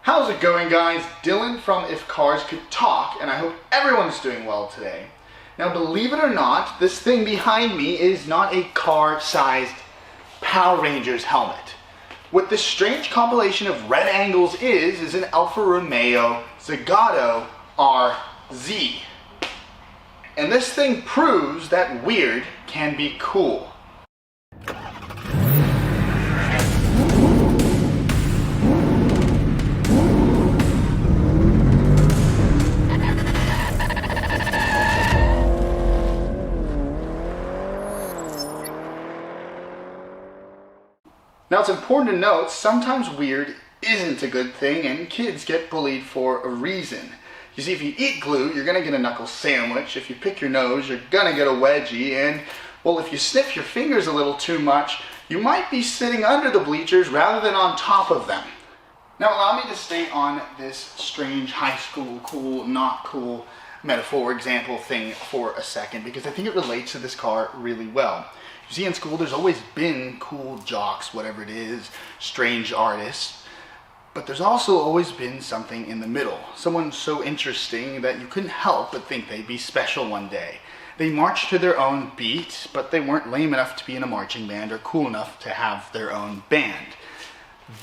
How's it going, guys? Dylan from If Cars Could Talk, and I hope everyone's doing well today. Now, believe it or not, this thing behind me is not a car-sized Power Rangers helmet. What this strange compilation of red angles is an Alfa Romeo Zagato RZ. And this thing proves that weird can be cool. Now, it's important to note, sometimes weird isn't a good thing, and kids get bullied for a reason. You see, if you eat glue, you're going to get a knuckle sandwich. If you pick your nose, you're going to get a wedgie. And, well, if you sniff your fingers a little too much, you might be sitting under the bleachers rather than on top of them. Now, allow me to stay on this strange high school cool, not cool metaphor example thing for a second, because I think it relates to this car really well. You see, in school, there's always been cool jocks, whatever it is, strange artists, but there's also always been something in the middle. Someone so interesting that you couldn't help but think they'd be special one day. They marched to their own beat, but they weren't lame enough to be in a marching band or cool enough to have their own band.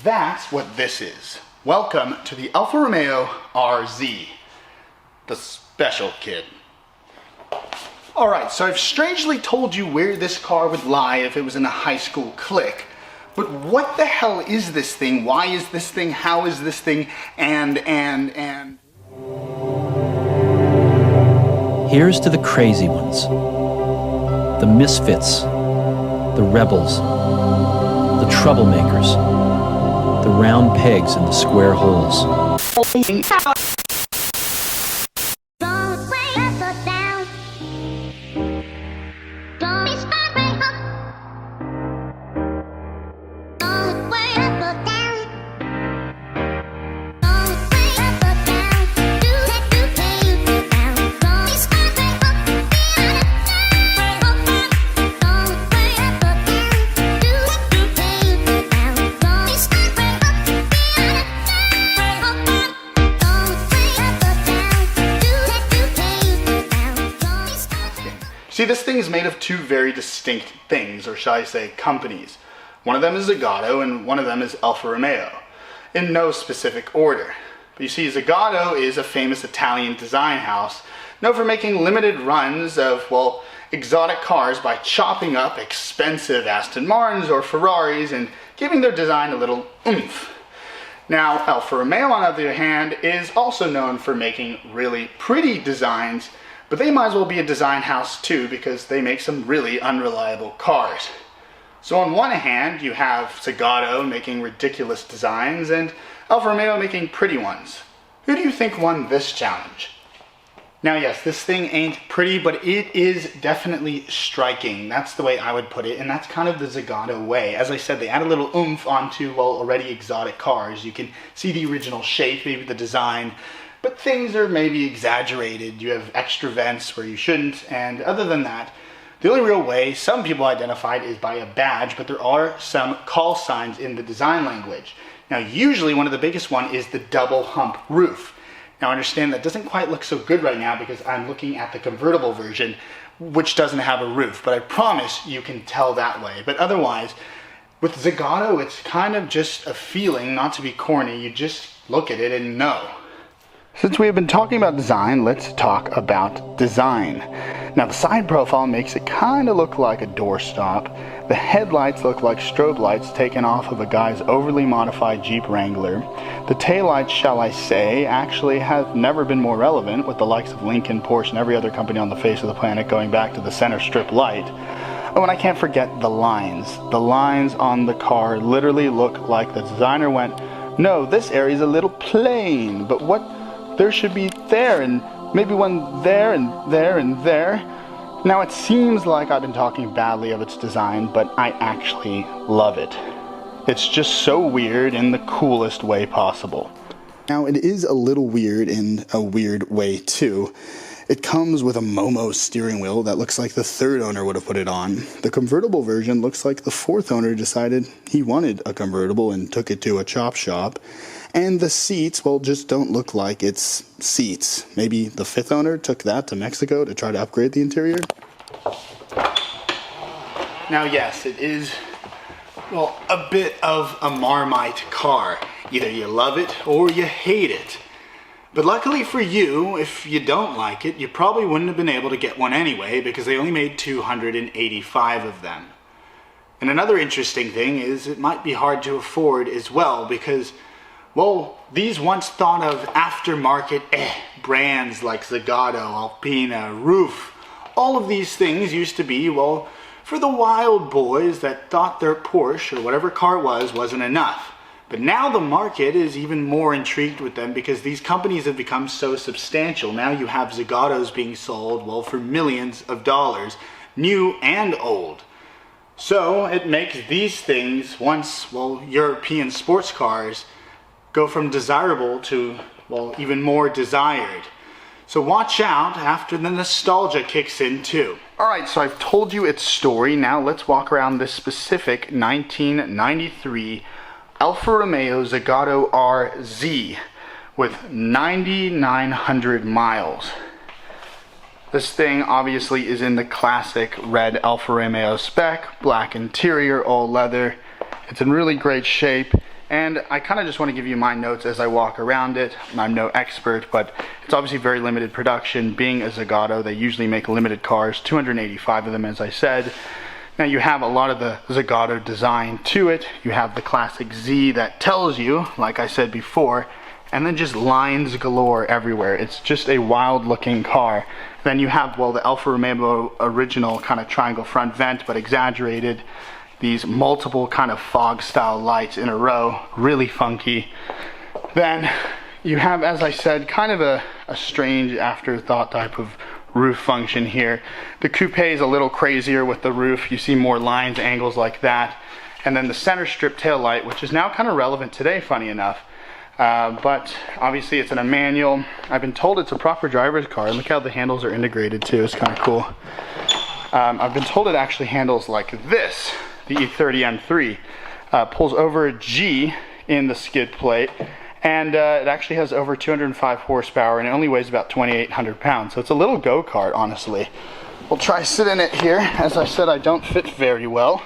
That's what this is. Welcome to the Alfa Romeo RZ, the special kid. Alright, so I've strangely told you where this car would lie if it was in a high school clique. But what the hell is this thing? Why is this thing? How is this thing? And... Here's to the crazy ones. The misfits. The rebels. The troublemakers. The round pegs in the square holes. See, this thing is made of two very distinct things, or shall I say companies. One of them is Zagato and one of them is Alfa Romeo, in no specific order. But you see, Zagato is a famous Italian design house known for making limited runs of, well, exotic cars by chopping up expensive Aston Martins or Ferraris and giving their design a little oomph. Now, Alfa Romeo, on the other hand, is also known for making really pretty designs, but they might as well be a design house too, because they make some really unreliable cars. So on one hand, you have Zagato making ridiculous designs and Alfa Romeo making pretty ones. Who do you think won this challenge? Now yes, this thing ain't pretty, but it is definitely striking. That's the way I would put it, and that's kind of the Zagato way. As I said, they add a little oomph onto, well, already exotic cars. You can see the original shape, maybe the design, but things are maybe exaggerated. You have extra vents where you shouldn't, and other than that, the only real way some people identified is by a badge, but there are some call signs in the design language. Now, usually one of the biggest one is the double hump roof. Now, understand that doesn't quite look so good right now because I'm looking at the convertible version, which doesn't have a roof, but I promise you can tell that way. But otherwise, with Zagato, it's kind of just a feeling, not to be corny, you just look at it and know. Since we have been talking about design, let's talk about design. Now, the side profile makes it kind of look like a doorstop. The headlights look like strobe lights taken off of a guy's overly modified Jeep Wrangler. The taillights, shall I say, actually have never been more relevant, with the likes of Lincoln, Porsche, and every other company on the face of the planet going back to the center strip light. Oh, and I can't forget the lines. The lines on the car literally look like the designer went, no, this area's a little plain, but what there should be there, and maybe one there and there and there. Now, it seems like I've been talking badly of its design, but I actually love it. It's just so weird in the coolest way possible. Now, it is a little weird in a weird way too. It comes with a Momo steering wheel that looks like the third owner would have put it on. The convertible version looks like the fourth owner decided he wanted a convertible and took it to a chop shop. And the seats, well, just don't look like it's seats. Maybe the fifth owner took that to Mexico to try to upgrade the interior. Now, yes, it is, well, a bit of a Marmite car. Either you love it or you hate it. But luckily for you, if you don't like it, you probably wouldn't have been able to get one anyway because they only made 285 of them. And another interesting thing is it might be hard to afford as well because, well, these once thought of aftermarket brands like Zagato, Alpina, Roof, all of these things used to be, well, for the wild boys that thought their Porsche or whatever car it was wasn't enough. But now the market is even more intrigued with them because these companies have become so substantial. Now you have Zagatos being sold, well, for millions of dollars, new and old. So it makes these things, once, well, European sports cars, go from desirable to, well, even more desired. So watch out after the nostalgia kicks in too. Alright, so I've told you its story. Now let's walk around this specific 1993 Alfa Romeo Zagato RZ with 9,900 miles. This thing obviously is in the classic red Alfa Romeo spec, black interior, all leather. It's in really great shape, and I kind of just want to give you my notes as I walk around it. I'm no expert, but it's obviously very limited production. Being a Zagato, they usually make limited cars, 285 of them as I said. Now you have a lot of the Zagato design to it. You have the classic Z that tells you, like I said before, and then just lines galore everywhere. It's just a wild looking car. Then you have, well, the Alfa Romeo original kind of triangle front vent, but exaggerated. These multiple kind of fog style lights in a row, really funky. Then you have, as I said, kind of a strange afterthought type of roof function here. The coupe is a little crazier with the roof. You see more lines, angles like that. And then the center strip tail light, which is now kind of relevant today, funny enough. But obviously it's in a manual. I've been told it's a proper driver's car. And look how the handles are integrated too. It's kind of cool. I've been told it actually handles like this. The E30 M3 pulls over a G in the skid plate. And it actually has over 205 horsepower and it only weighs about 2,800 pounds. So it's a little go-kart, honestly. We'll try sit in it here. As I said, I don't fit very well.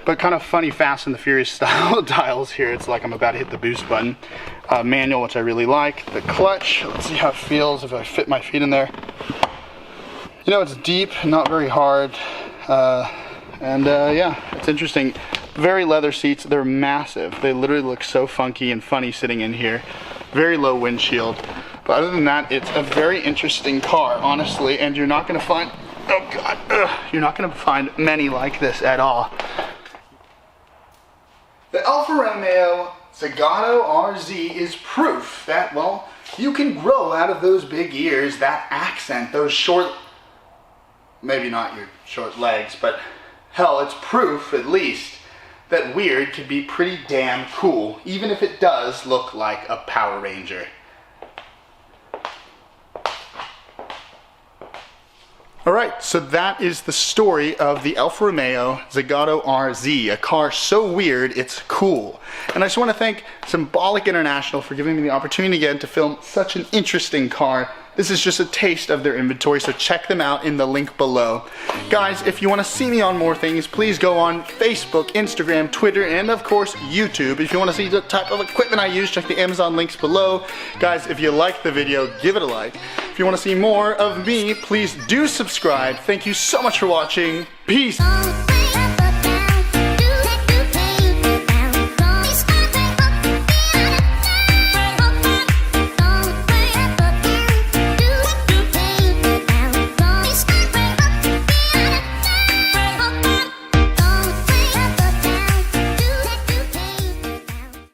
But kind of funny Fast and the Furious style dials here. It's like I'm about to hit the boost button. Manual, which I really like. The clutch, let's see how it feels if I fit my feet in there. You know, it's deep, not very hard. Yeah, it's interesting. Very leather seats, they're massive. They literally look so funky and funny sitting in here. Very low windshield. But other than that, it's a very interesting car, honestly, and you're not gonna find, oh God, you're not gonna find many like this at all. The Alfa Romeo Zagato RZ is proof that, well, you can grow out of those big ears, that accent, those short, maybe not your short legs, but hell, it's proof, at least, that weird can be pretty damn cool, even if it does look like a Power Ranger. Alright, so that is the story of the Alfa Romeo Zagato RZ, a car so weird it's cool. And I just want to thank Symbolic International for giving me the opportunity again to film such an interesting car. This is just a taste of their inventory, so check them out in the link below. Guys, if you want to see me on more things, please go on Facebook, Instagram, Twitter, and of course YouTube. If you want to see the type of equipment I use, check the Amazon links below. Guys, if you liked the video, give it a like. If you want to see more of me, please do subscribe. Thank you so much for watching. Peace!